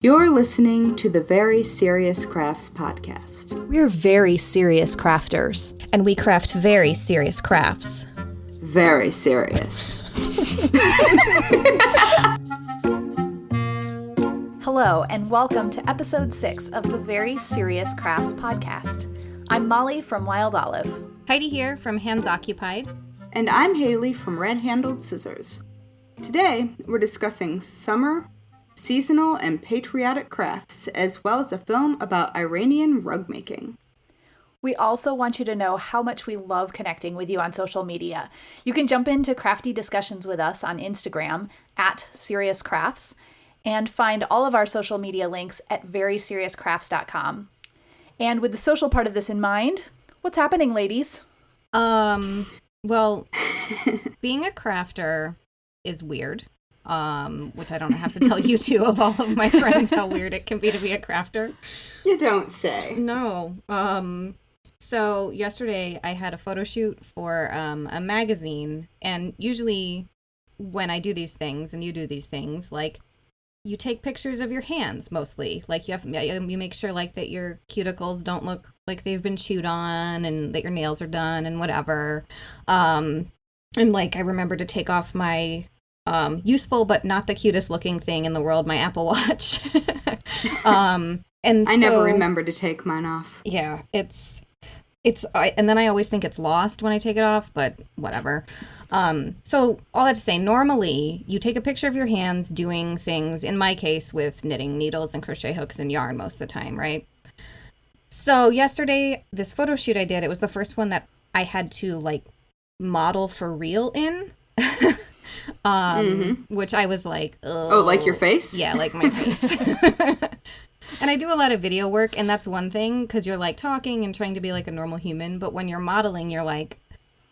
You're listening to the Very Serious Crafts podcast. We're very serious crafters. And we craft very serious crafts. Very serious. Hello, and welcome to episode 6 of the Very Serious Crafts podcast. I'm Mollie from Wild Olive. Heidi here from Hands Occupied. And I'm Haley from Red Handled Scissors. Today, we're discussing summer, seasonal, and patriotic crafts, as well as a film about Iranian rug making. We also want you to know how much we love connecting with you on social media. You can jump into crafty discussions with us on Instagram at Serious Crafts and find all of our social media links at veryseriouscrafts.com. And with the social part of this in mind, what's happening, ladies? Well, being a crafter is weird. Which I don't have to tell you two of all of my friends how weird it can be to be a crafter. You don't say. No. So yesterday I had a photo shoot for a magazine, and usually when I do these things and you do these things, like you take pictures of your hands mostly. Like you make sure like that your cuticles don't look like they've been chewed on and that your nails are done and whatever. And like I remember to take off my useful but not the cutest looking thing in the world, my Apple Watch. And I never remember to take mine off. Yeah, and then I always think it's lost when I take it off, but whatever. So all that to say, normally you take a picture of your hands doing things, in my case, with knitting needles and crochet hooks and yarn most of the time, right? So yesterday, this photo shoot I did, it was the first one that I had to like model for real in. Which I was like, oh, like your face? Yeah, like my face. And I do a lot of video work, and that's one thing, because you're like talking and trying to be like a normal human, but when you're modeling, you're like,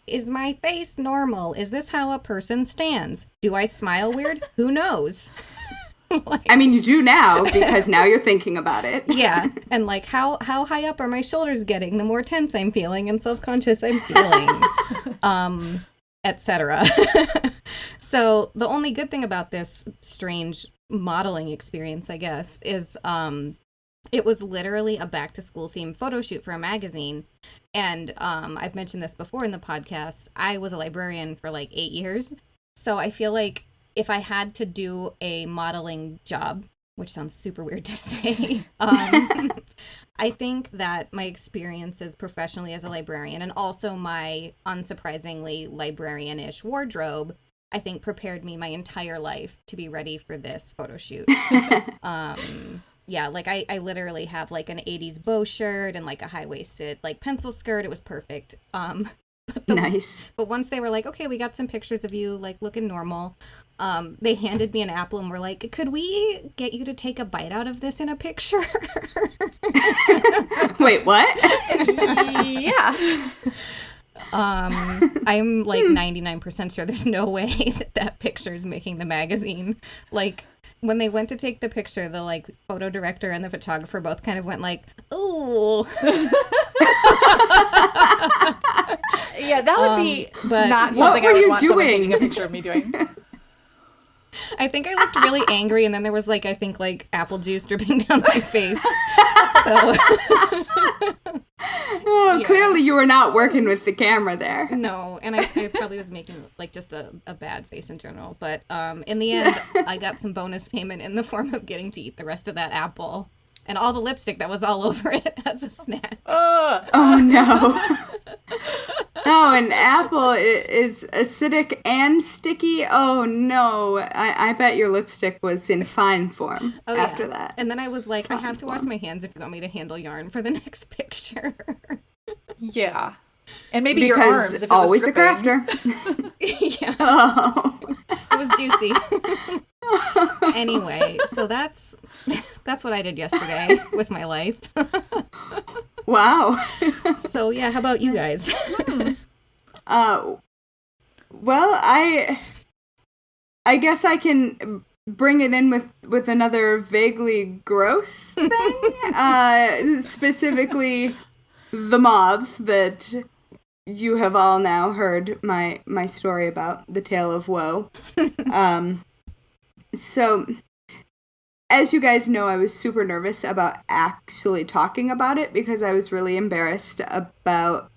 is my face normal? Is this how a person stands? Do I smile weird? Who knows? I mean, you do now, because now you're thinking about it. Yeah, and like how high up are my shoulders getting? The more tense I'm feeling and self-conscious I'm feeling, etc. So the only good thing about this strange modeling experience, I guess, is it was literally a back-to-school themed photo shoot for a magazine. And I've mentioned this before in the podcast. I was a librarian for like 8 years. So I feel like if I had to do a modeling job, which sounds super weird to say, I think that my experiences professionally as a librarian and also my unsurprisingly librarian-ish wardrobe, I think prepared me my entire life to be ready for this photo shoot. Yeah, like I literally have like an 80s bow shirt and like a high-waisted like pencil skirt. It was perfect. Nice. But once they were like, okay, we got some pictures of you like looking normal, they handed me an apple and were like, could we get you to take a bite out of this in a picture? Wait, what? Yeah. I'm like 99% sure there's no way that picture is making the magazine. Like when they went to take the picture, the like photo director and the photographer both kind of went like, ooh. Yeah, that would be not something I would want someone taking a picture of me doing. I think I looked really angry, and then there was like, I think like apple juice dripping down my face. So yeah. Clearly you were not working with the camera there. No, and I probably was making like just a bad face in general. But in the end, I got some bonus payment in the form of getting to eat the rest of that apple. And all the lipstick that was all over it as a snack. Oh, no. Oh, an apple is acidic and sticky. Oh, no. I bet your lipstick was in fine form after that. And then I was like, I have to wash my hands if you want me to handle yarn for the next picture. Yeah. And maybe your arms if it was always dripping. A crafter. Yeah. Oh. It was juicy. Anyway, so that's what I did yesterday with my life. Wow. So yeah, how about you guys? Well, I guess I can bring it in with another vaguely gross thing. Specifically the moths that you have all now heard my story about, the tale of woe. So as you guys know, I was super nervous about actually talking about it because I was really embarrassed about...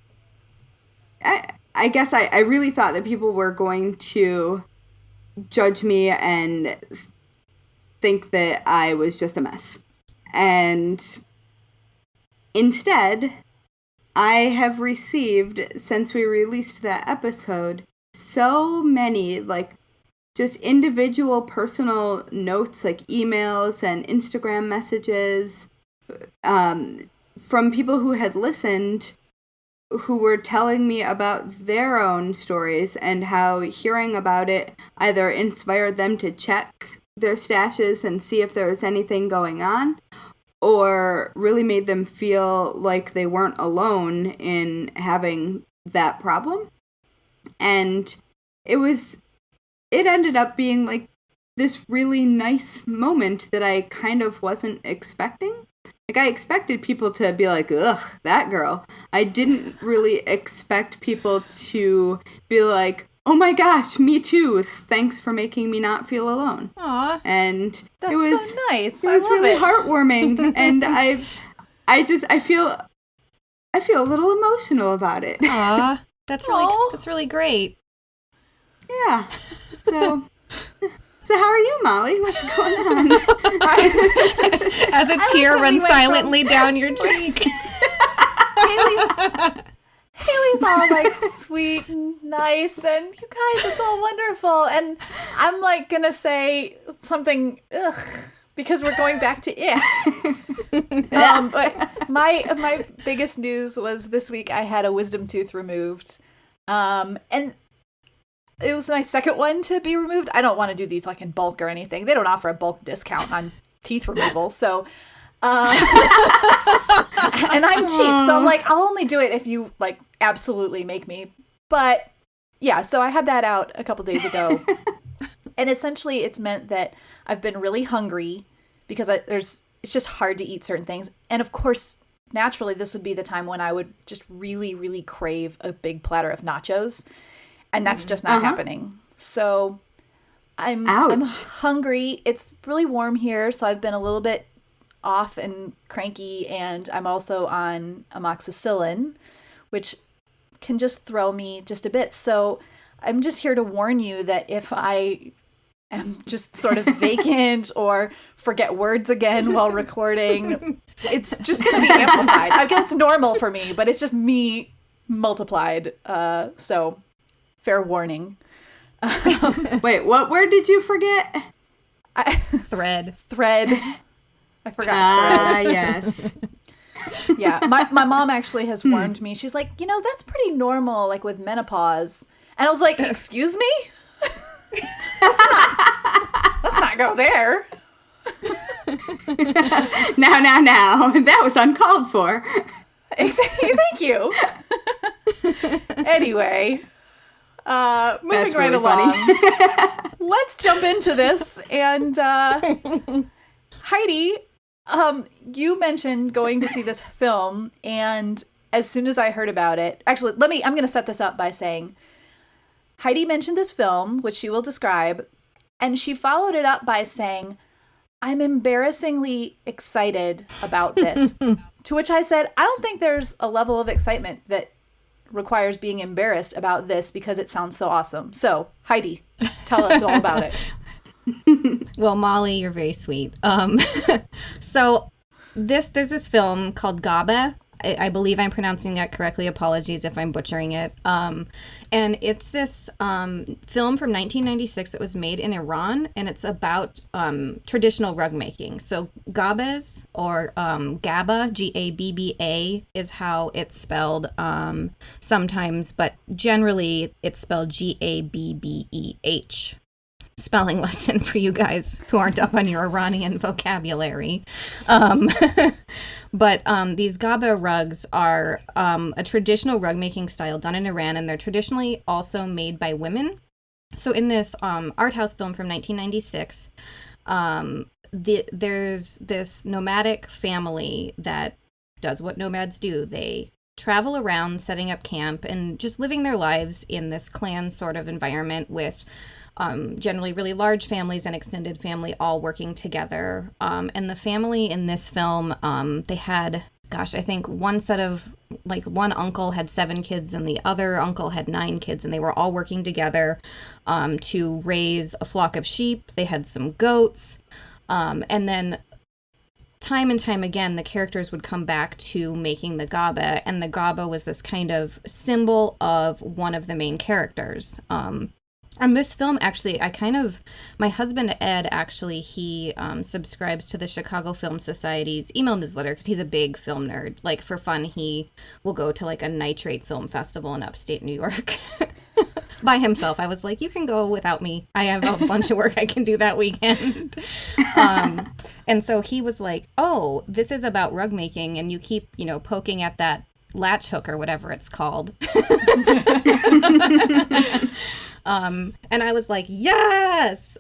I guess I really thought that people were going to judge me and think that I was just a mess. And instead, I have received, since we released that episode, so many, like, just individual personal notes, like emails and Instagram messages, from people who had listened, who were telling me about their own stories and how hearing about it either inspired them to check their stashes and see if there was anything going on, or really made them feel like they weren't alone in having that problem. And it ended up being like this really nice moment that I kind of wasn't expecting. Like, I expected people to be like, ugh, that girl. I didn't really expect people to be like, oh my gosh, me too. Thanks for making me not feel alone. Aw. And that's it was so nice. It was really heartwarming. And I feel a little emotional about it. Aw. That's really great. Yeah. So how are you, Molly? What's going on? As a tear runs silently down your cheek. Haley's all like sweet and nice, and you guys, it's all wonderful. And I'm like gonna say something, because we're going back to but my biggest news was this week I had a wisdom tooth removed, and it was my second one to be removed. I don't want to do these like in bulk or anything. They don't offer a bulk discount on teeth removal. So, and I'm cheap. So I'm like, I'll only do it if you like absolutely make me. But yeah, so I had that out a couple days ago. And essentially it's meant that I've been really hungry because it's just hard to eat certain things. And of course, naturally, this would be the time when I would just really, really crave a big platter of nachos. And that's just not happening. So I'm hungry. It's really warm here, so I've been a little bit off and cranky, and I'm also on amoxicillin, which can just throw me just a bit. So I'm just here to warn you that if I am just sort of vacant or forget words again while recording, it's just going to be amplified. I guess it's normal for me, but it's just me multiplied. So... fair warning. Wait, what word did you forget? Thread. I forgot thread. Yes. Yeah, my mom actually has warned me. She's like, that's pretty normal, like with menopause. And I was like, excuse me? Let's not go there. Now. That was uncalled for. Thank you. Anyway... moving right along. Let's jump into this. And Heidi, you mentioned going to see this film, and as soon as I heard about it, actually, I'm going to set this up by saying Heidi mentioned this film, which she will describe, and she followed it up by saying, I'm embarrassingly excited about this. To which I said, I don't think there's a level of excitement that requires being embarrassed about this because it sounds so awesome. So, Heidi, tell us all about it. Well, Molly, you're very sweet. So there's this film called Gabe. I believe I'm pronouncing that correctly. Apologies if I'm butchering it. And it's this film from 1996 that was made in Iran, and it's about traditional rug making. So Gabas, or Gaba, Gabba, is how it's spelled sometimes, but generally it's spelled Gabbeh. Spelling lesson for you guys who aren't up on your Iranian vocabulary. But these Gaba rugs are a traditional rug making style done in Iran, and they're traditionally also made by women. So in this art house film from 1996, there's this nomadic family that does what nomads do. They travel around setting up camp and just living their lives in this clan sort of environment with generally really large families and extended family all working together. And the family in this film, they had, gosh, I think one uncle had 7 kids and the other uncle had 9 kids, and they were all working together to raise a flock of sheep. They had some goats. And then time and time again, the characters would come back to making the gaba, and the gaba was this kind of symbol of one of the main characters. And this film, actually, my husband, Ed, actually, he subscribes to the Chicago Film Society's email newsletter because he's a big film nerd. Like, for fun, he will go to, like, a nitrate film festival in upstate New York by himself. I was like, you can go without me. I have a bunch of work I can do that weekend. And so he was like, oh, this is about rug making, and you keep, poking at that latch hook or whatever it's called. And I was like, yes!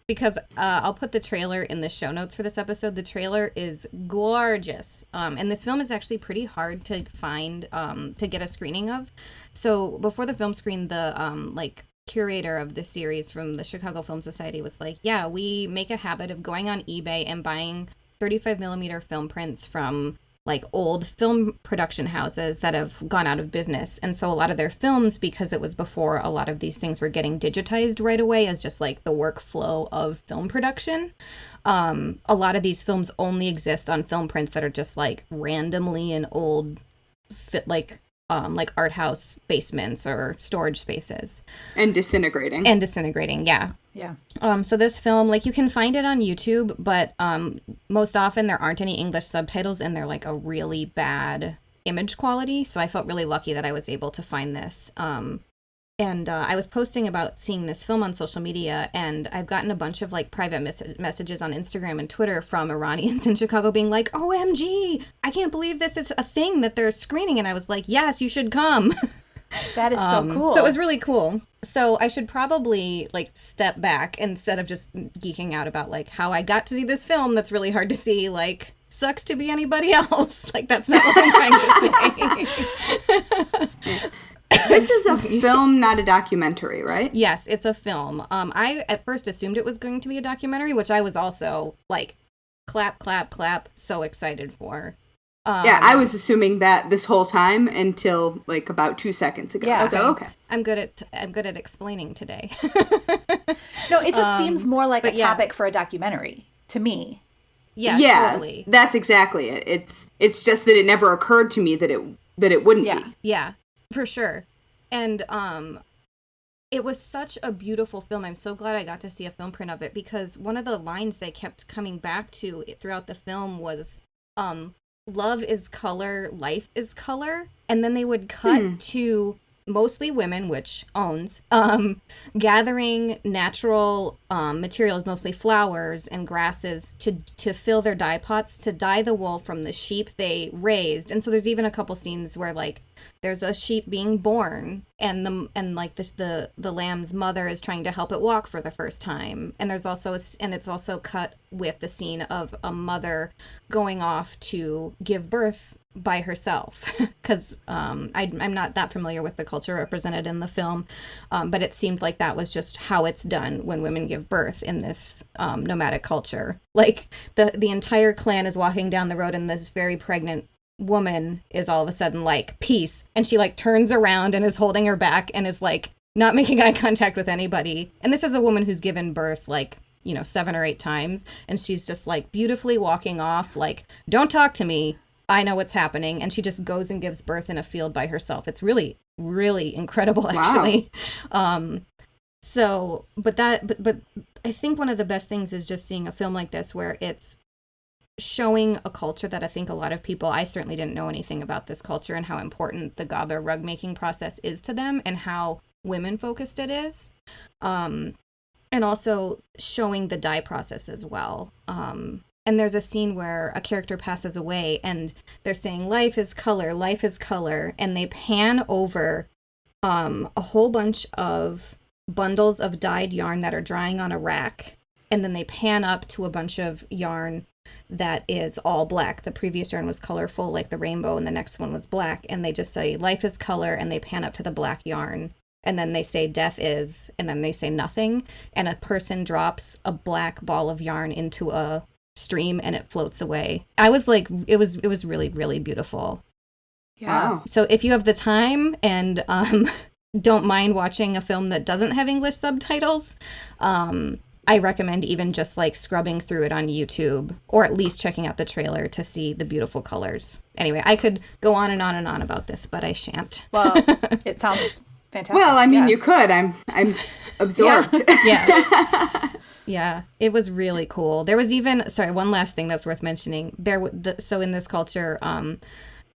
Because I'll put the trailer in the show notes for this episode. The trailer is gorgeous. And this film is actually pretty hard to find, to get a screening of. So before the film screen, the curator of the series from the Chicago Film Society was like, yeah, we make a habit of going on eBay and buying 35 millimeter film prints from like old film production houses that have gone out of business. And so a lot of their films, because it was before a lot of these things were getting digitized right away as just like the workflow of film production, a lot of these films only exist on film prints that are just like randomly in old like art house basements or storage spaces. And disintegrating, yeah. Yeah. So this film, like, you can find it on YouTube, but most often there aren't any English subtitles, and they're like a really bad image quality. So I felt really lucky that I was able to find this. And I was posting about seeing this film on social media, and I've gotten a bunch of like private messages on Instagram and Twitter from Iranians in Chicago being like, OMG, I can't believe this is a thing that they're screening. And I was like, yes, you should come. That is so cool. So it was really cool. So I should probably like step back instead of just geeking out about like how I got to see this film that's really hard to see. Like, sucks to be anybody else. Like, that's not what I'm trying to say. This is a film, not a documentary, right? Yes, it's a film. I at first assumed it was going to be a documentary, which I was also like, clap, clap, clap, so excited for. Yeah, I was assuming that this whole time until like about 2 seconds ago. Yeah. So okay. I'm good at explaining today. No, it just seems more like a topic for a documentary to me. Yeah, totally. That's exactly it. It's just that it never occurred to me that it wouldn't be. Yeah, for sure. And it was such a beautiful film. I'm so glad I got to see a film print of it, because one of the lines they kept coming back to throughout the film was love is color, life is color. And then they would cut to mostly women, which owns, gathering natural materials, mostly flowers and grasses, to fill their dye pots, to dye the wool from the sheep they raised. And so there's even a couple scenes where like there's a sheep being born, and the lamb's mother is trying to help it walk for the first time. And there's also it's also cut with the scene of a mother going off to give birth by herself, because I'm not that familiar with the culture represented in the film, but it seemed like that was just how it's done when women give birth in this nomadic culture. Like the entire clan is walking down the road, and this very pregnant woman is all of a sudden like, peace, and she like turns around and is holding her back and is like not making eye contact with anybody. And this is a woman who's given birth like 7 or 8 times, and she's just like beautifully walking off like, don't talk to me, I know what's happening. And she just goes and gives birth in a field by herself. It's really, really incredible, actually. Wow. But I think one of the best things is just seeing a film like this where it's showing a culture that I think a lot of people, I certainly didn't know anything about this culture and how important the Gaba rug making process is to them and how women focused it is. And also showing the dye process as well. And there's a scene where a character passes away and they're saying, life is color, and they pan over a whole bunch of bundles of dyed yarn that are drying on a rack, and then they pan up to a bunch of yarn that is all black. The previous yarn was colorful, like the rainbow, and the next one was black, and they just say, life is color, and they pan up to the black yarn, and then they say death is, and then they say nothing, and a person drops a black ball of yarn into a stream and it floats away. I was like, it was really, really beautiful. Yeah. Wow. So if you have the time and don't mind watching a film that doesn't have English subtitles, I recommend even just like scrubbing through it on YouTube, or at least checking out the trailer to see the beautiful colors. Anyway, I could go on and on and on about this, but I shan't. Well, it sounds fantastic. Well, I mean, you could. I'm absorbed. Yeah. Yeah, it was really cool. There was even, sorry, one last thing that's worth mentioning. So in this culture,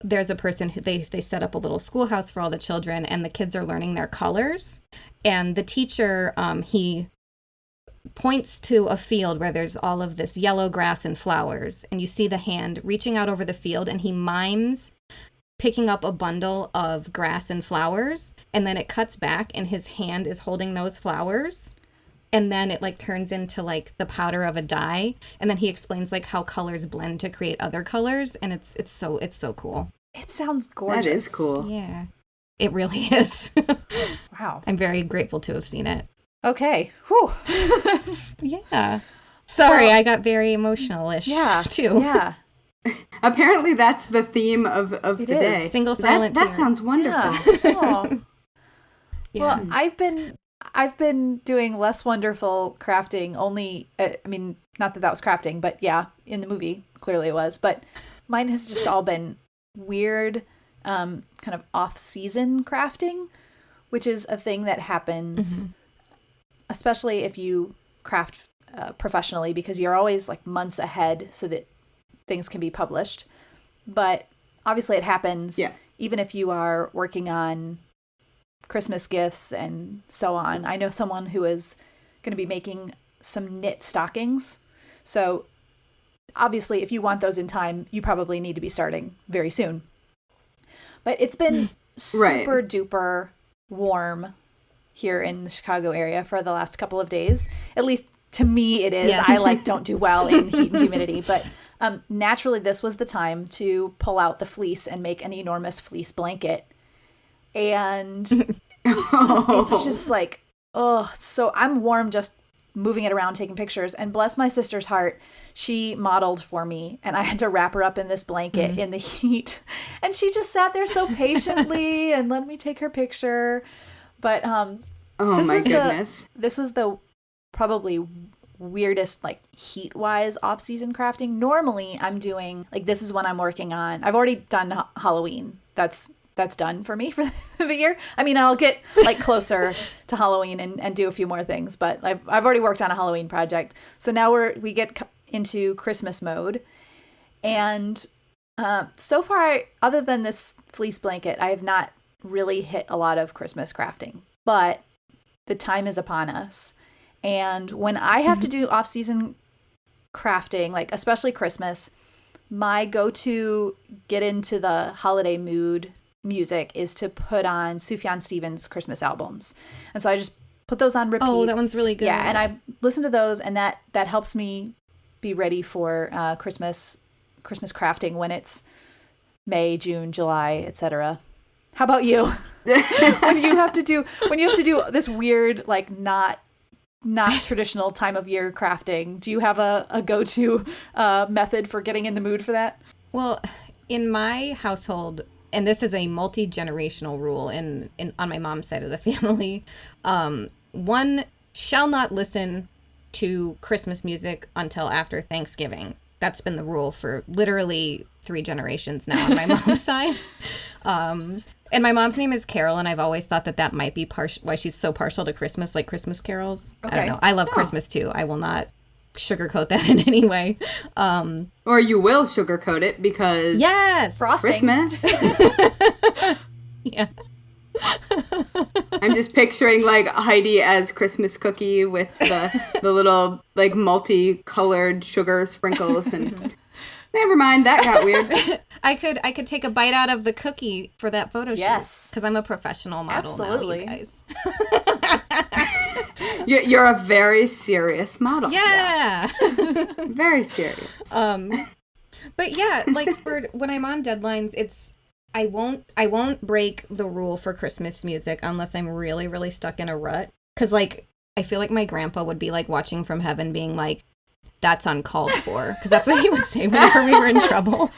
there's a person who they set up a little schoolhouse for all the children, and the kids are learning their colors. And the teacher, he points to a field where there's all of this yellow grass and flowers, and you see the hand reaching out over the field, and he mimes picking up a bundle of grass and flowers, and then it cuts back, and his hand is holding those flowers. And then it like turns into like the powder of a dye, and then he explains like how colors blend to create other colors, and it's so cool. It sounds gorgeous. That is cool. Yeah, it really is. Wow. I'm very grateful to have seen it. Okay. Whew. Yeah. Sorry, I got very emotional-ish. Yeah. Too. Yeah. Apparently, that's the theme of the It day. is. Single silent That tear. sounds wonderful. Yeah. Oh. Yeah. Well, I've been doing less wonderful crafting only, I mean, not that was crafting, but yeah, in the movie, clearly it was. But mine has just all been weird, kind of off-season crafting, which is a thing that happens, especially if you craft professionally, because you're always like months ahead so that things can be published. But obviously it happens even if you are working on Christmas gifts and so on. I know someone who is going to be making some knit stockings. So obviously, if you want those in time, you probably need to be starting very soon. But it's been super duper warm here in the Chicago area for the last couple of days. At least to me it is. Yes. I don't do well in heat and humidity. But naturally, this was the time to pull out the fleece and make an enormous fleece blanket. And it's just like, so I'm warm just moving it around, taking pictures. And bless my sister's heart, she modeled for me, and I had to wrap her up in this blanket in the heat. And she just sat there so patiently and let me take her picture. But this was the probably weirdest, like, heat-wise off-season crafting. Normally, I'm doing, like, this is when I'm working on, I've already done Halloween. That's done for me for the year. I mean, I'll get like closer to Halloween and do a few more things, but I've already worked on a Halloween project. So now we get into Christmas mode. And so far, other than this fleece blanket, I have not really hit a lot of Christmas crafting, but the time is upon us. And when I have to do off-season crafting, like especially Christmas, my go-to get into the holiday mood music is to put on Sufjan Stevens' Christmas albums. And so I just put those on repeat. Oh, that one's really good. Yeah, and I listen to those, and that helps me be ready for Christmas crafting when it's May, June, July, etc. How about you? when you have to do this weird, like not traditional time of year crafting, do you have a go-to method for getting in the mood for that? Well, in my household, and this is a multi-generational rule on my mom's side of the family, one shall not listen to Christmas music until after Thanksgiving. That's been the rule for literally 3 generations now on my mom's side. And my mom's name is Carol, and I've always thought that might be why she's so partial to Christmas, like Christmas carols. Okay. I don't know. I love Christmas too. I will not sugarcoat that in any way. Or you will sugarcoat it because frosting. Christmas. Yeah. I'm just picturing like Heidi as Christmas cookie with the little like multicolored sugar sprinkles, and never mind, that got weird. I could take a bite out of the cookie for that photo shoot. Yes. Because I'm a professional model Absolutely. now, you guys. You're a very serious model. Yeah. Very serious. But yeah, like for when I'm on deadlines, I won't break the rule for Christmas music unless I'm really, really stuck in a rut. Because, like, I feel like my grandpa would be, like, watching from heaven being like, that's uncalled for. Because that's what he would say whenever we were in trouble.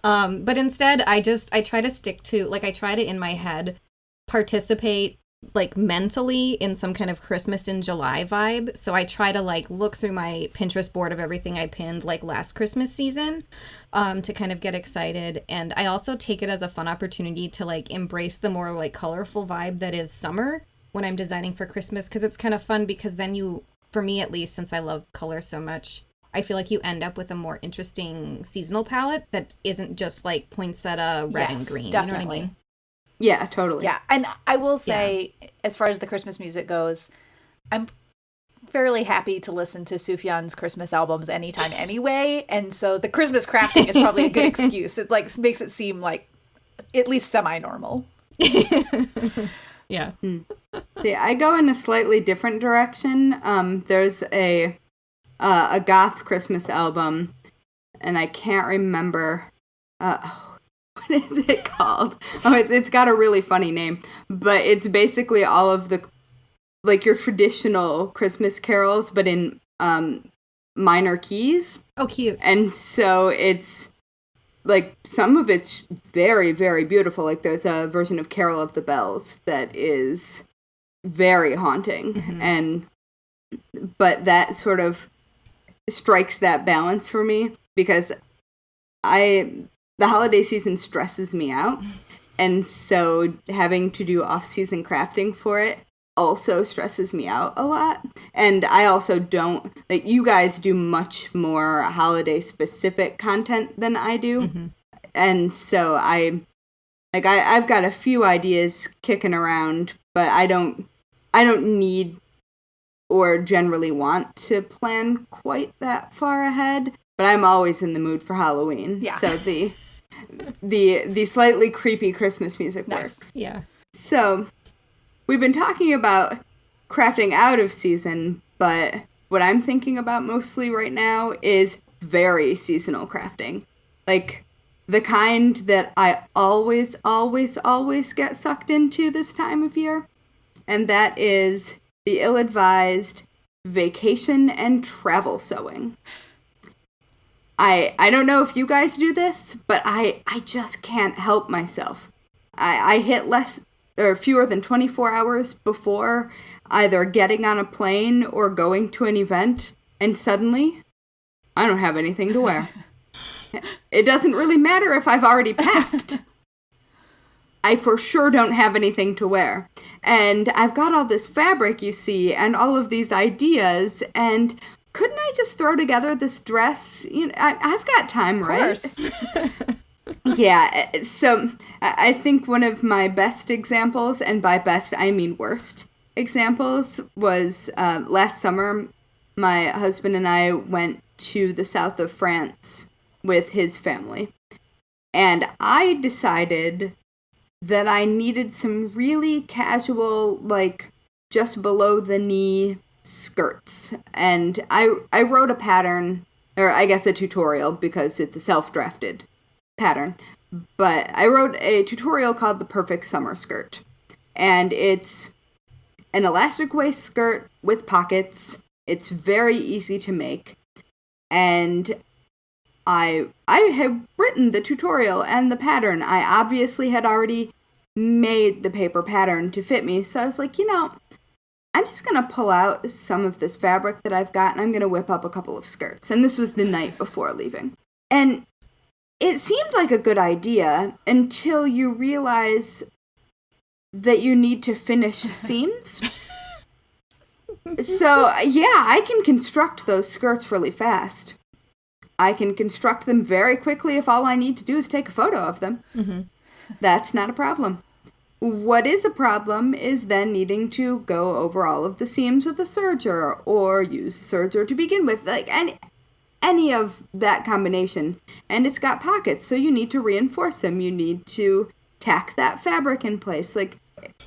But instead, I try to stick to, like, I try to, in my head, participate, like, mentally in some kind of Christmas in July vibe. So I try to, like, look through my Pinterest board of everything I pinned, like, last Christmas season, to kind of get excited. And I also take it as a fun opportunity to, like, embrace the more, like, colorful vibe that is summer when I'm designing for Christmas, because it's kind of fun, because then you, for me at least, since I love color so much, I feel like you end up with a more interesting seasonal palette that isn't just, like, poinsettia, red and green. Definitely. You know what I mean? Yeah, totally. Yeah, and I will say, as far as the Christmas music goes, I'm fairly happy to listen to Sufjan's Christmas albums anytime anyway, and so the Christmas crafting is probably a good excuse. It, like, makes it seem like at least semi-normal. Yeah. Yeah, I go in a slightly different direction. There's a goth Christmas album, and I can't remember what is it called? Oh, it's got a really funny name, but it's basically all of the, like, your traditional Christmas carols, but in minor keys. Oh, cute. And so it's, like, some of it's very, very beautiful. Like, there's a version of Carol of the Bells that is very haunting. Mm-hmm. But that sort of strikes that balance for me, because the holiday season stresses me out, and so having to do off-season crafting for it also stresses me out a lot. And I also don't, like, you guys do much more holiday-specific content than I do, mm-hmm. and so I've got a few ideas kicking around, but I don't need or generally want to plan quite that far ahead. But I'm always in the mood for Halloween, so the slightly creepy Christmas music works. Yeah. So we've been talking about crafting out of season, but what I'm thinking about mostly right now is very seasonal crafting. Like the kind that I always, always, always get sucked into this time of year. And that is the ill-advised vacation and travel sewing. I don't know if you guys do this, but I just can't help myself. I hit less or fewer than 24 hours before either getting on a plane or going to an event, and suddenly I don't have anything to wear. It doesn't really matter if I've already packed. I for sure don't have anything to wear. And I've got all this fabric, you see, and all of these ideas, and couldn't I just throw together this dress? You know, I've got time, right? Of course. Yeah, so I think one of my best examples, and by best I mean worst examples, was last summer. My husband and I went to the south of France with his family. And I decided that I needed some really casual, like, just below the knee skirts. And I wrote a pattern, or I guess a tutorial, because it's a self-drafted pattern. But I wrote a tutorial called The Perfect Summer Skirt. And it's an elastic waist skirt with pockets. It's very easy to make. And I had written the tutorial and the pattern. I obviously had already made the paper pattern to fit me. So I was like, I'm just going to pull out some of this fabric that I've got, and I'm going to whip up a couple of skirts. And this was the night before leaving. And it seemed like a good idea until you realize that you need to finish seams. So, yeah, I can construct those skirts really fast. I can construct them very quickly if all I need to do is take a photo of them. Mm-hmm. That's not a problem. What is a problem is then needing to go over all of the seams with a serger, or use a serger to begin with, like any of that combination. And it's got pockets, so you need to reinforce them. You need to tack that fabric in place. Like,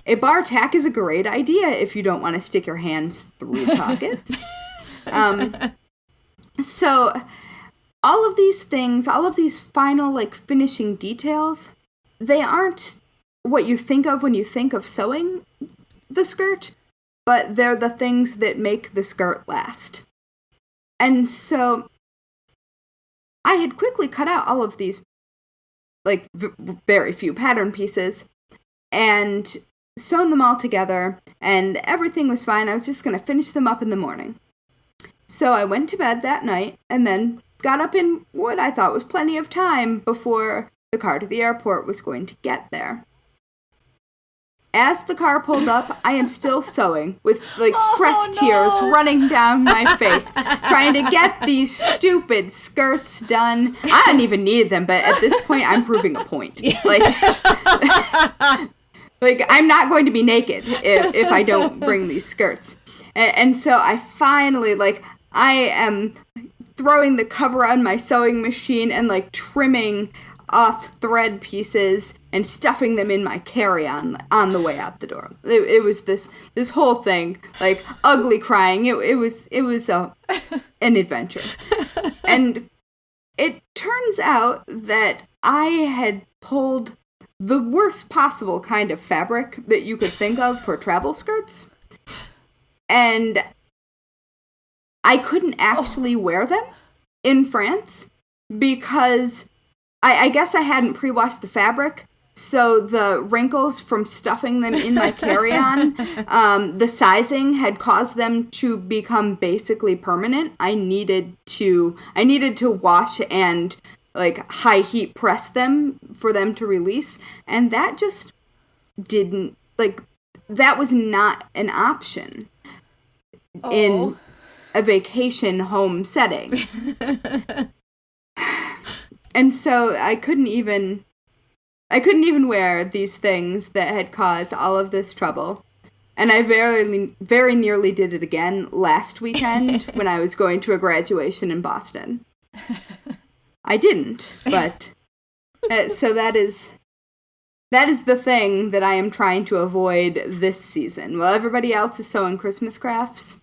a bar tack is a great idea if you don't want to stick your hands through pockets. So all of these things, all of these final, like, finishing details, they aren't what you think of when you think of sewing the skirt, but they're the things that make the skirt last. And so I had quickly cut out all of these, like, very few pattern pieces and sewn them all together, and everything was fine. I was just going to finish them up in the morning. So I went to bed that night and then got up in what I thought was plenty of time before the car to the airport was going to get there. As the car pulled up, I am still sewing with, like, stress tears running down my face, trying to get these stupid skirts done. I don't even need them, but at this point, I'm proving a point. Like, like, I'm not going to be naked if I don't bring these skirts. And so I finally, like, I am throwing the cover on my sewing machine and, like, trimming off thread pieces and stuffing them in my carry-on on the way out the door. It was this whole thing, like, ugly crying. It was an adventure. And it turns out that I had pulled the worst possible kind of fabric that you could think of for travel skirts. And I couldn't actually wear them in France because I guess I hadn't pre-washed the fabric, so the wrinkles from stuffing them in my carry-on, the sizing had caused them to become basically permanent. I needed to wash and, like, high heat press them for them to release, and that just didn't, like, that was not an option in a vacation home setting. And so I couldn't even wear these things that had caused all of this trouble. And I very nearly did it again last weekend when I was going to a graduation in Boston. I didn't, but so that is the thing that I am trying to avoid this season. While everybody else is sewing Christmas crafts,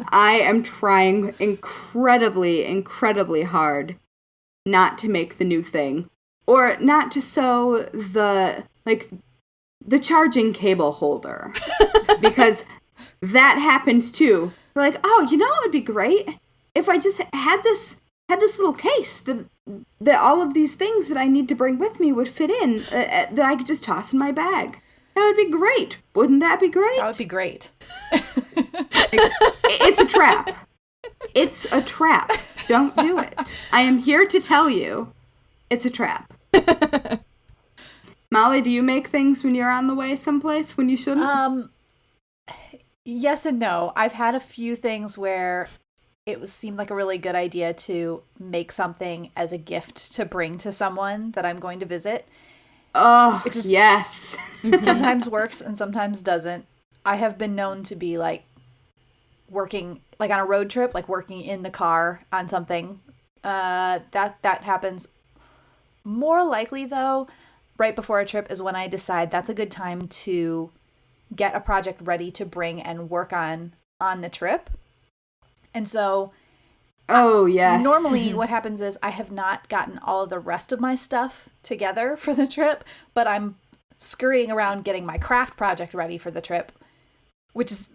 I am trying incredibly, incredibly hard not to make the new thing, or not to sew the charging cable holder, because that happens too. Like, oh, you know what would be great if I just had this little case that all of these things that I need to bring with me would fit in, that I could just toss in my bag. That would be great. Wouldn't that be great? That would be great. It's a trap. It's a trap. Don't do it. I am here to tell you, it's a trap. Mollie, do you make things when you're on the way someplace when you shouldn't? Yes and no. I've had a few things where it seemed like a really good idea to make something as a gift to bring to someone that I'm going to visit. Oh, yes. Sometimes works and sometimes doesn't. I have been known to be, like, working, like, on a road trip, like, working in the car on something. That happens. More likely, though, right before a trip is when I decide that's a good time to get a project ready to bring and work on the trip. And so, yes. Normally what happens is I have not gotten all of the rest of my stuff together for the trip, but I'm scurrying around getting my craft project ready for the trip, which is...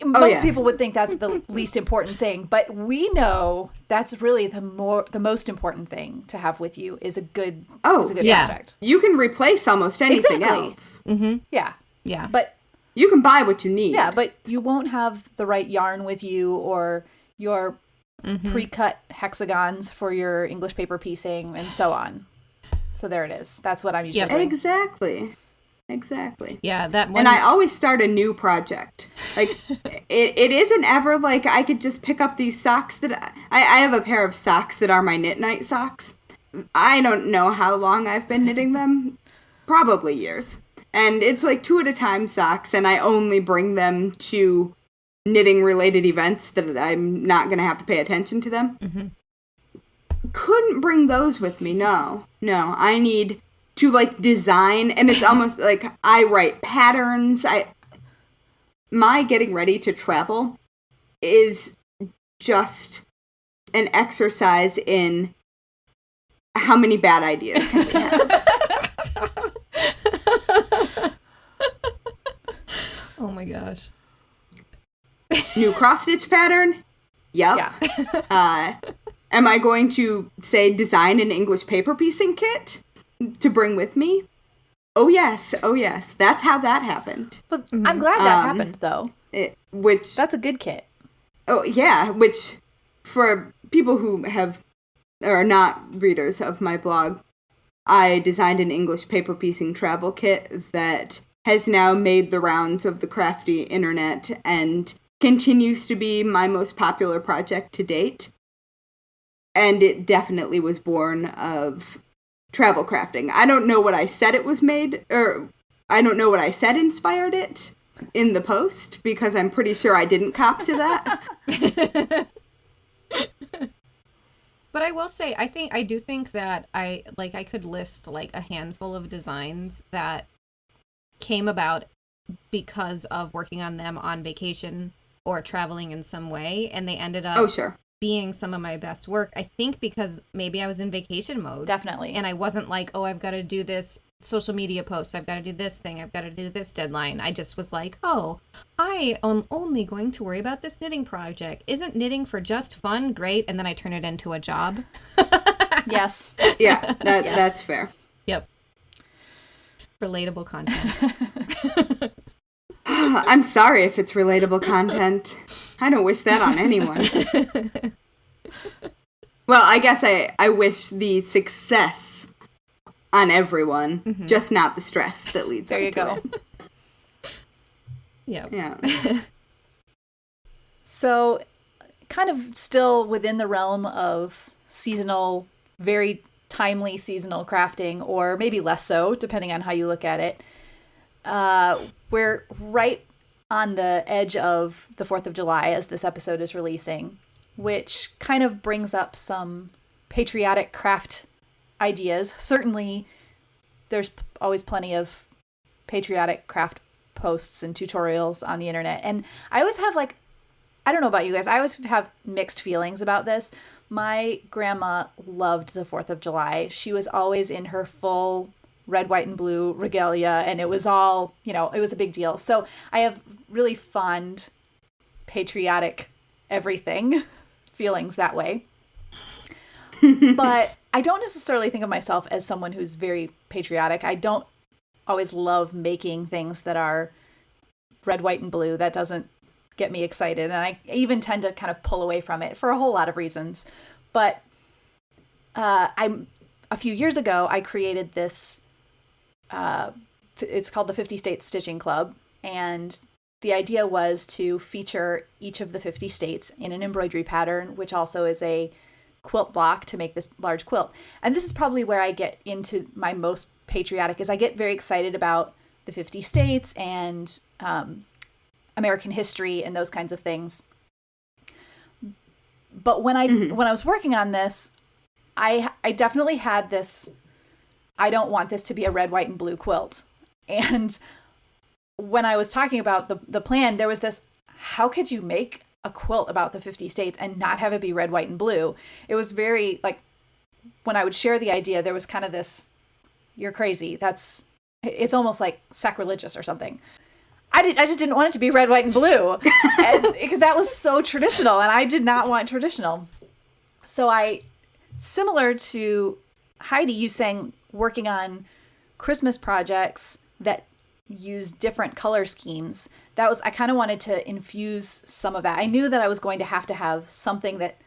Most people would think that's the least important thing, but we know that's really the most important thing to have with you is a good project. You can replace almost anything else. Mm-hmm. Yeah. But you can buy what you need. Yeah, but you won't have the right yarn with you or your pre-cut hexagons for your English paper piecing and so on. So there it is. That's what I'm usually doing. Exactly. Yeah, that one. And I always start a new project. Like, it isn't ever like I could just pick up these socks that I have a pair of socks that are my knit night socks. I don't know how long I've been knitting them. Probably years. And it's like 2 at a time socks, and I only bring them to knitting related events that I'm not going to have to pay attention to them. Mm-hmm. Couldn't bring those with me, no. I need to, like, design, and it's almost like I write patterns. My getting ready to travel is just an exercise in how many bad ideas can we have. Oh my gosh. New cross-stitch pattern? Yep. Yeah. Am I going to, say, design an English paper piecing kit to bring with me? Oh, yes. That's how that happened. But I'm glad that happened, though. That's a good kit. Oh, yeah, which, for people who are not readers of my blog, I designed an English paper piecing travel kit that has now made the rounds of the crafty internet and continues to be my most popular project to date. And it definitely was born of travel crafting. I don't know what I said it was made, or I don't know what I said inspired it in the post, because I'm pretty sure I didn't cop to that. But I will say, I do think that I could list like a handful of designs that came about because of working on them on vacation or traveling in some way, and they ended up being some of my best work. I think because maybe I was in vacation mode. Definitely. And I wasn't like, oh, I've got to do this social media post, I've got to do this thing, I've got to do this deadline. I just was like, oh, I am only going to worry about this knitting project. Isn't knitting for just fun? Great. And then I turn it into a job. Yes. Yeah, that's fair. Yep. Relatable content. I'm sorry if it's relatable content. I don't wish that on anyone. Well, I guess I wish the success on everyone, just not the stress that leads there up you to go. it. Yeah. So, kind of still within the realm of seasonal, very timely seasonal crafting, or maybe less so, depending on how you look at it. We're right on the edge of the 4th of July as this episode is releasing, which kind of brings up some patriotic craft ideas. Certainly, there's always plenty of patriotic craft posts and tutorials on the internet. And I always have I don't know about you guys, I always have mixed feelings about this. My grandma loved the 4th of July. She was always in her full red, white, and blue regalia, and it was all, it was a big deal. So I have really fond patriotic everything feelings that way. But I don't necessarily think of myself as someone who's very patriotic. I don't always love making things that are red, white, and blue. That doesn't get me excited. And I even tend to kind of pull away from it for a whole lot of reasons. But a few years ago, I created this, it's called the 50 States Stitching Club. And the idea was to feature each of the 50 states in an embroidery pattern, which also is a quilt block to make this large quilt. And this is probably where I get into my most patriotic, is I get very excited about the 50 states and American history and those kinds of things. But when I was working on this, I definitely had this, I don't want this to be a red, white, and blue quilt. And when I was talking about the plan, there was this, how could you make a quilt about the 50 states and not have it be red, white, and blue? It was very, when I would share the idea, there was kind of this, you're crazy. It's almost like sacrilegious or something. I just didn't want it to be red, white, and blue because that was so traditional, and I did not want traditional. So similar to Heidi, you saying working on Christmas projects that use different color schemes. I kind of wanted to infuse some of that. I knew that I was going to have something that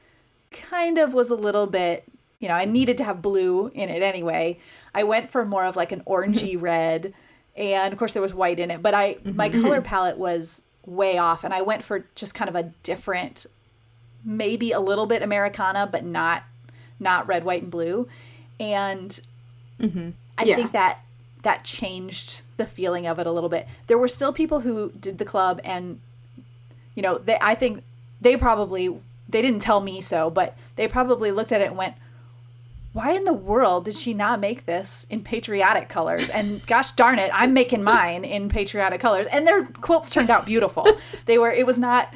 kind of was a little bit, I needed to have blue in it anyway. I went for more of an orangey red, and of course there was white in it, but my color palette was way off, and I went for just kind of a different, maybe a little bit Americana, but not red, white, and blue. And I think that changed the feeling of it a little bit. There were still people who did the club, and I think they didn't tell me so, but they probably looked at it and went, why in the world did she not make this in patriotic colors? And gosh darn it, I'm making mine in patriotic colors. And their quilts turned out beautiful. It was not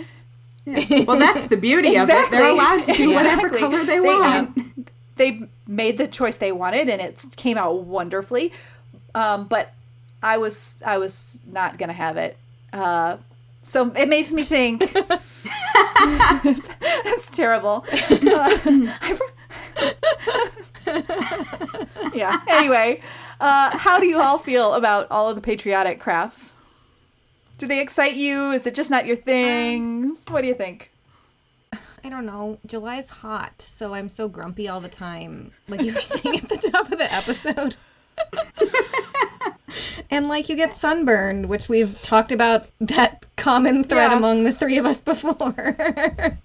Yeah. Well, that's the beauty of it. They're allowed to do whatever color they want. They made the choice they wanted, and it came out wonderfully. But I was not gonna have it. So it makes me think. That's terrible. Yeah. Anyway, how do you all feel about all of the patriotic crafts? Do they excite you? Is it just not your thing? What do you think? I don't know. July's hot, so I'm so grumpy all the time, like you were saying at the top of the episode. And like you get sunburned, which we've talked about that common thread among the three of us before.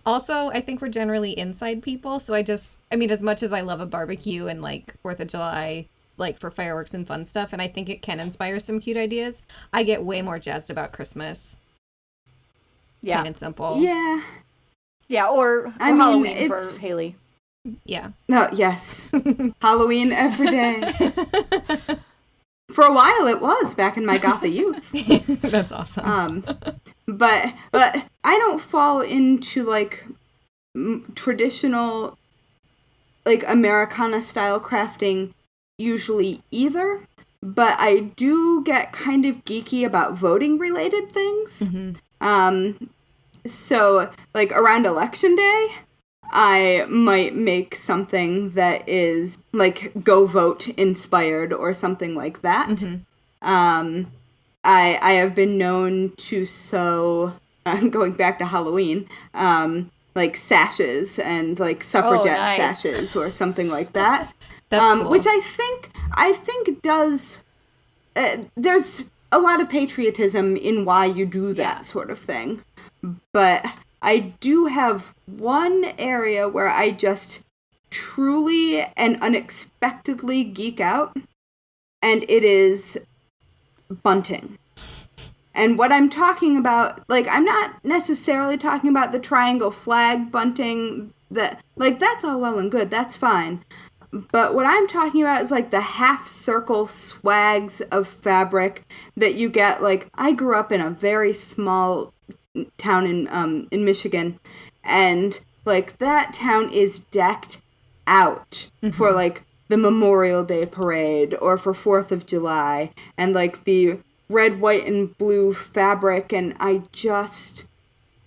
Also, I think we're generally inside people, so I mean, as much as I love a barbecue and like 4th of July, like for fireworks and fun stuff, and I think it can inspire some cute ideas, I get way more jazzed about Christmas. Yeah. Plain and simple. Yeah. Yeah, or Halloween for Haley. Yeah. No, yes. Halloween every day. For a while it was, back in my gotha youth. That's awesome. But I don't fall into, like, traditional, like, Americana-style crafting usually either. But I do get kind of geeky about voting-related things. Mm-hmm. So, like, around Election Day, I might make something that is, like, Go Vote inspired or something like that. Mm-hmm. I have been known to sew, going back to Halloween, like, sashes and, like, suffragette sashes or something like that. That's cool. Which I think does... there's a lot of patriotism in why you do that sort of thing. But I do have one area where I just truly and unexpectedly geek out, and it is bunting. And what I'm talking about, like, I'm not necessarily talking about the triangle flag bunting, that, like, that's all well and good, that's fine. But what I'm talking about is, like, the half-circle swags of fabric that you get, like, I grew up in a very small town in Michigan, and, like, that town is decked out for, like, the Memorial Day parade or for 4th of July, and, like, the red, white, and blue fabric, and I just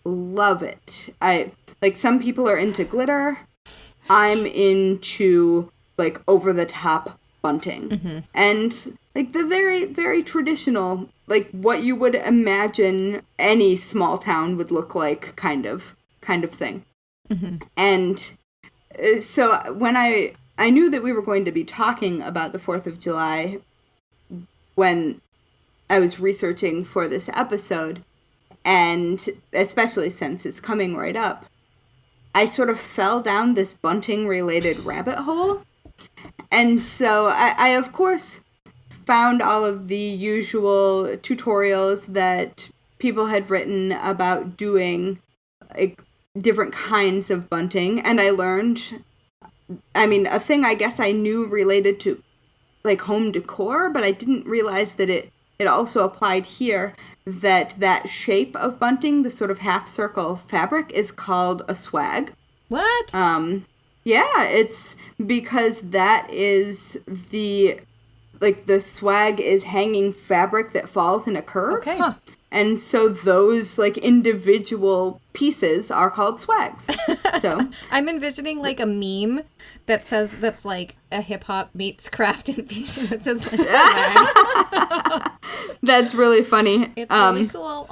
love it. Like, some people are into glitter. I'm into, like, over-the-top bunting. Mm-hmm. And, like, the very, very traditional, like, what you would imagine any small town would look like kind of thing. Mm-hmm. And so when I knew that we were going to be talking about the 4th of July when I was researching for this episode, and especially since it's coming right up, I sort of fell down this bunting-related rabbit hole. And so I of course, found all of the usual tutorials that people had written about doing, like, different kinds of bunting. And I learned, I mean, a thing I guess I knew related to, like, home decor, but I didn't realize that it also applied here, that shape of bunting, the sort of half-circle fabric, is called a swag. What? Yeah, it's because that is the swag is hanging fabric that falls in a curve. Okay. Huh. And so those, like, individual pieces are called swags. So I'm envisioning, like, a meme that's like a hip-hop meets craft infusion that says, like, swag. That's really funny. It's really cool.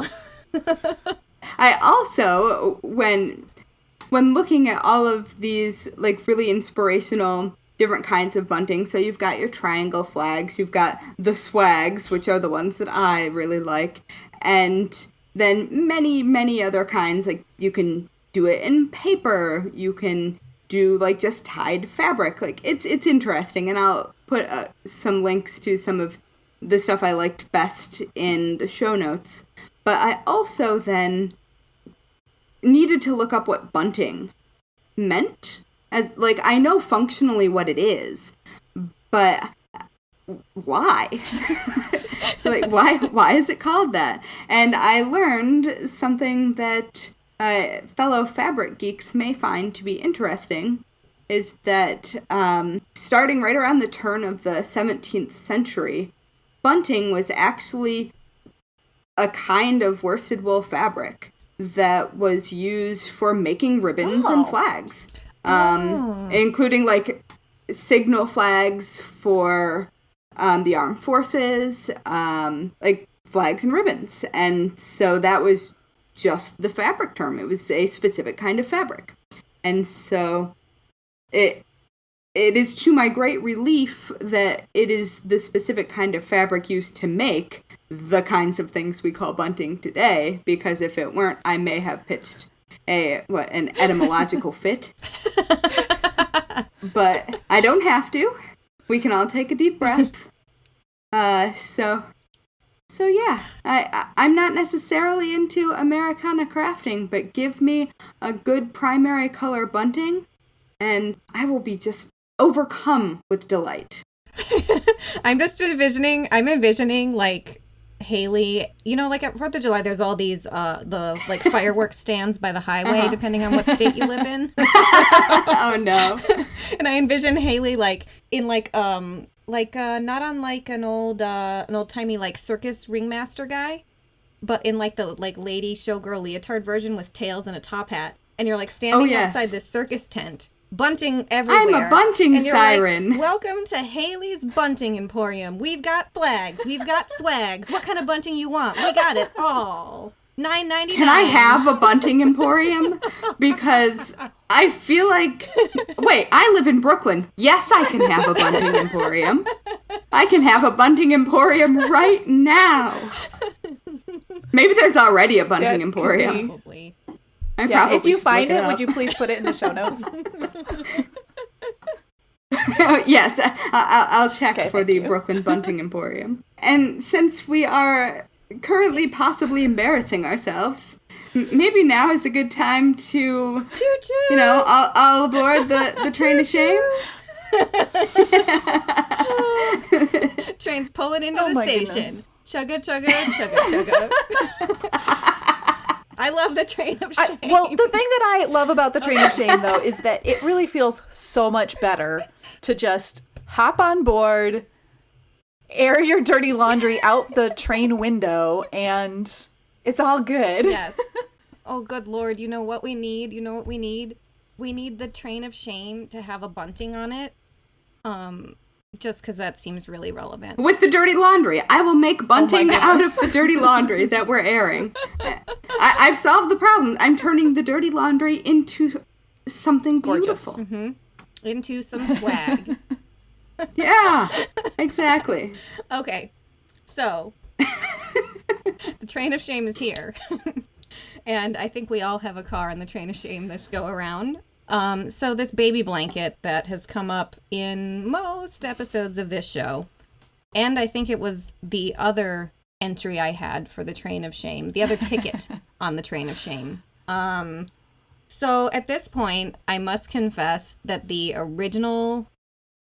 I also, when looking at all of these, like, really inspirational different kinds of bunting, so you've got your triangle flags, you've got the swags, which are the ones that I really like, and then many, many other kinds. Like, you can do it in paper, you can do, like, just tied fabric. Like, it's interesting, and I'll put some links to some of the stuff I liked best in the show notes. But I also then needed to look up what bunting meant. As, like, I know functionally what it is, but why? Like, why is it called that? And I learned something that fellow fabric geeks may find to be interesting is that starting right around the turn of the 17th century, bunting was actually a kind of worsted wool fabric that was used for making ribbons and flags, including like signal flags for the armed forces, like flags and ribbons. And so that was just the fabric term. It was a specific kind of fabric. And so it is to my great relief that it is the specific kind of fabric used to make the kinds of things we call bunting today, because if it weren't, I may have pitched an etymological fit. But I don't have to. We can all take a deep breath. So yeah, I'm not necessarily into Americana crafting, but give me a good primary color bunting, and I will be just overcome with delight. I'm envisioning like Haley, you know, like at 4th of July, there's all these, the like fireworks stands by the highway, depending on what state you live in. Oh no. And I envision Haley like in like not unlike an old timey like circus ringmaster guy, but in like the like lady showgirl leotard version with tails and a top hat. And you're like standing outside this circus tent, bunting everywhere. I'm a bunting and you're siren. Like, welcome to Haley's Bunting Emporium. We've got flags. We've got swags. What kind of bunting you want? We got it all. $9.99. Can I have a bunting emporium? Because I feel like... Wait, I live in Brooklyn. Yes, I can have a bunting emporium. I can have a bunting emporium right now. Maybe there's already a bunting emporium. Probably. If you find it, would you please put it in the show notes? Yes, I'll check for the Brooklyn Bunting Emporium. And since we are currently possibly embarrassing ourselves, maybe now is a good time to, Choo-choo. you know, all aboard the train of shame. Train's pulling into the station. Goodness. Chugga, chugga, chugga, chugga. I love the train of shame. Well, the thing that I love about the train of shame, though, is that it really feels so much better to just hop on board, air your dirty laundry out the train window, and it's all good. Yes. Oh, good Lord. You know what we need? We need the train of shame to have a bunting on it. Just because that seems really relevant. With the dirty laundry. I will make bunting out of the dirty laundry that we're airing. I've solved the problem. I'm turning the dirty laundry into something beautiful. Mm-hmm. Into some swag. Yeah, exactly. Okay, so the train of shame is here. And I think we all have a car in the train of shame this go around. So this baby blanket that has come up in most episodes of this show, and I think it was the other entry I had for the train of shame, the other ticket on the train of shame. So at this point, I must confess that the original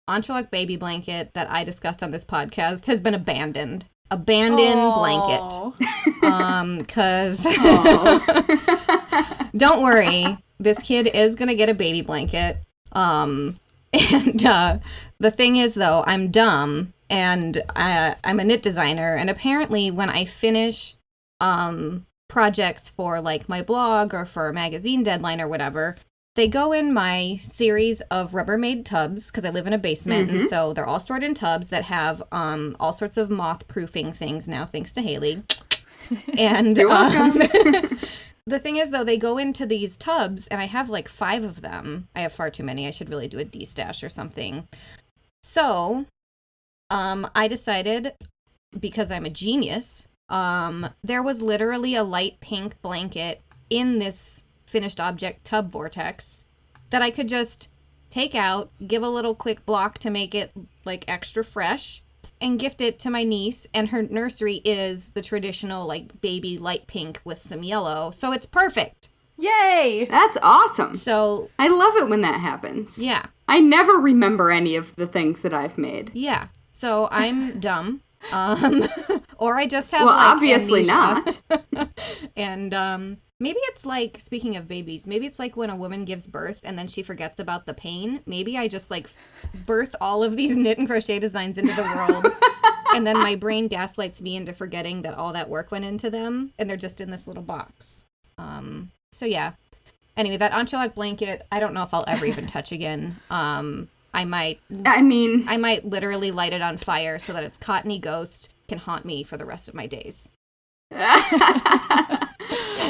Entrelac baby blanket that I discussed on this podcast has been abandoned. Blanket. 'Cause don't worry. This kid is going to get a baby blanket. And the thing is, though, I'm dumb, and I'm a knit designer, and apparently when I finish projects for, like, my blog or for a magazine deadline or whatever, they go in my series of Rubbermaid tubs, because I live in a basement, and so they're all stored in tubs that have all sorts of moth-proofing things now, thanks to Haley. And you're welcome. The thing is, though, they go into these tubs, and I have like 5 of them. I have far too many. I should really do a de-stash or something. So, I decided, because I'm a genius, there was literally a light pink blanket in this finished object tub vortex that I could just take out, give a little quick block to make it like extra fresh, and gift it to my niece, and her nursery is the traditional, like, baby light pink with some yellow, so it's perfect. Yay! That's awesome. So I love it when that happens. Yeah. I never remember any of the things that I've made. Yeah. So I'm dumb. Or I just have, well, like, obviously amnesia. not. And Maybe it's like, speaking of babies, maybe it's like when a woman gives birth and then she forgets about the pain. Maybe I just like birth all of these knit and crochet designs into the world. And then my brain gaslights me into forgetting that all that work went into them. And they're just in this little box. So yeah. Anyway, that Anchalac blanket, I don't know if I'll ever even touch again. I might literally light it on fire so that its cottony ghost can haunt me for the rest of my days.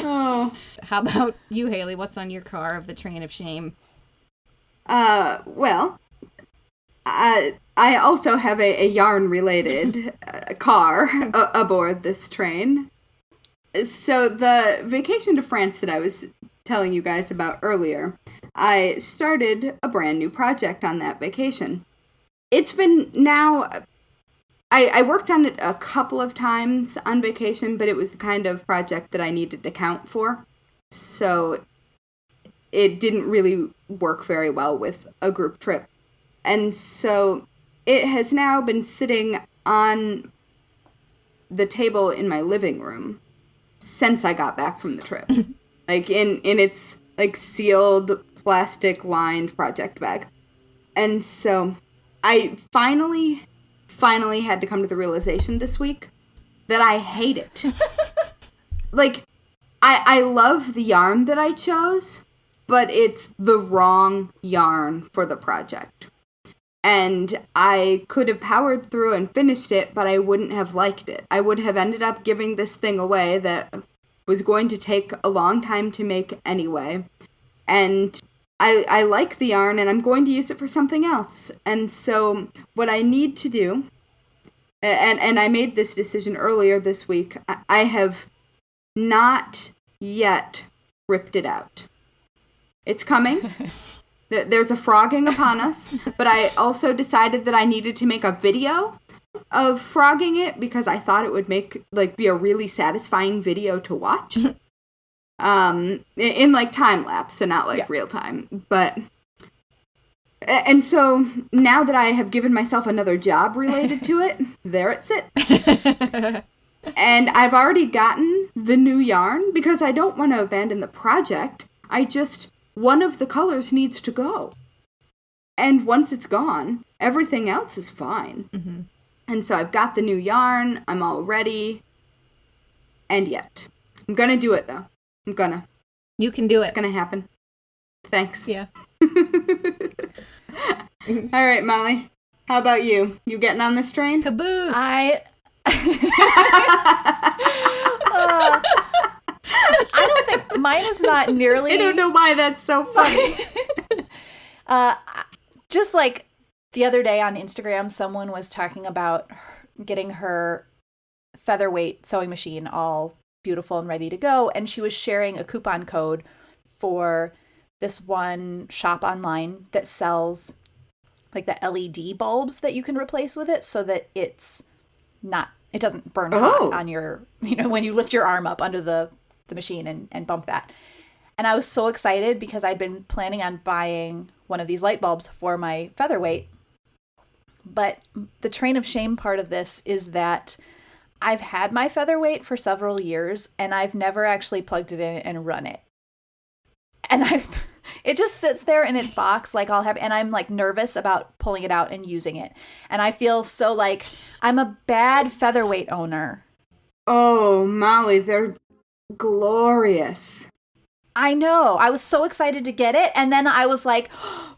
Oh. How about you, Haley? What's on your car of the train of shame? Well, I also have a yarn-related car aboard this train. So the vacation to France that I was telling you guys about earlier, I started a brand new project on that vacation. It's been now... I worked on it a couple of times on vacation, but it was the kind of project that I needed to count for. So it didn't really work very well with a group trip. And so it has now been sitting on the table in my living room since I got back from the trip. Like in its like sealed plastic lined project bag. And so I finally had to come to the realization this week that I hate it. Like, I love the yarn that I chose, but it's the wrong yarn for the project. And I could have powered through and finished it, but I wouldn't have liked it. I would have ended up giving this thing away that was going to take a long time to make anyway. And I like the yarn, and I'm going to use it for something else. And so what I need to do, and I made this decision earlier this week, I have not yet ripped it out. It's coming. There's a frogging upon us, but I also decided that I needed to make a video of frogging it because I thought it would be a really satisfying video to watch. In like time lapse and not like real time. And so now that I have given myself another job related to it, there it sits. And I've already gotten the new yarn because I don't want to abandon the project. One of the colors needs to go. And once it's gone, everything else is fine. Mm-hmm. And so I've got the new yarn, I'm all ready. And yet, I'm gonna do it though. You can do it. It's gonna happen. Thanks. Yeah. All right, Molly. How about you? You getting on this train? Caboose. I don't think mine is not nearly. I don't know why that's so funny. Just like the other day on Instagram, someone was talking about getting her featherweight sewing machine all beautiful and ready to go, and she was sharing a coupon code for this one shop online that sells like the LED bulbs that you can replace with it so that it doesn't burn hot on your, when you lift your arm up under the machine and bump that. And I was so excited because I'd been planning on buying one of these light bulbs for my featherweight. But the train of shame part of this is that I've had my featherweight for several years and I've never actually plugged it in and run it. And it just sits there in its box and I'm like nervous about pulling it out and using it. And I feel so like I'm a bad featherweight owner. Oh, Molly, they're glorious. I know. I was so excited to get it. And then I was like,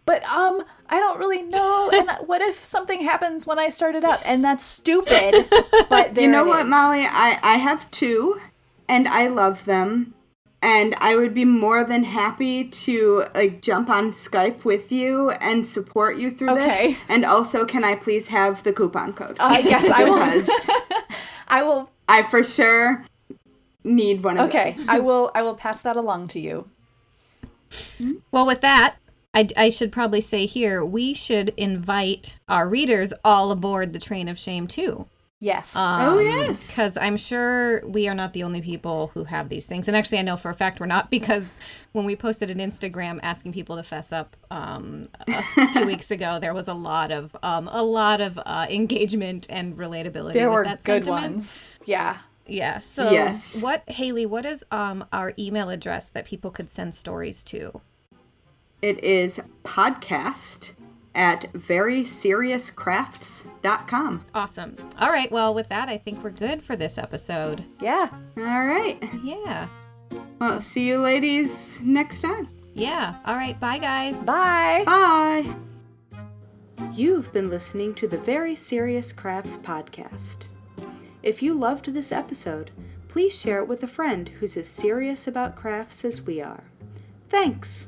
but I don't really know. And what if something happens when I start it up? And that's stupid. But there You know it what, is. Molly? I have two, and I love them. And I would be more than happy to jump on Skype with you and support you through this. And also, can I please have the coupon code? Yes, I will. I will. I for sure need one of those. Okay, I will pass that along to you. Well, with that, I should probably say here, we should invite our readers all aboard the train of shame too. Yes. Yes. Because I'm sure we are not the only people who have these things. And actually, I know for a fact we're not, because when we posted an Instagram asking people to fess up a few weeks ago, there was a lot of engagement and relatability. There with were that good sentiment. ones. Yeah. Yeah. So yes. Haley, what is our email address that people could send stories to? It is podcast@veryseriouscrafts.com. Awesome. All right. Well, with that, I think we're good for this episode. Yeah. All right. Yeah. Well, see you ladies next time. Yeah. All right. Bye, guys. Bye. Bye. You've been listening to the Very Serious Crafts podcast. If you loved this episode, please share it with a friend who's as serious about crafts as we are. Thanks.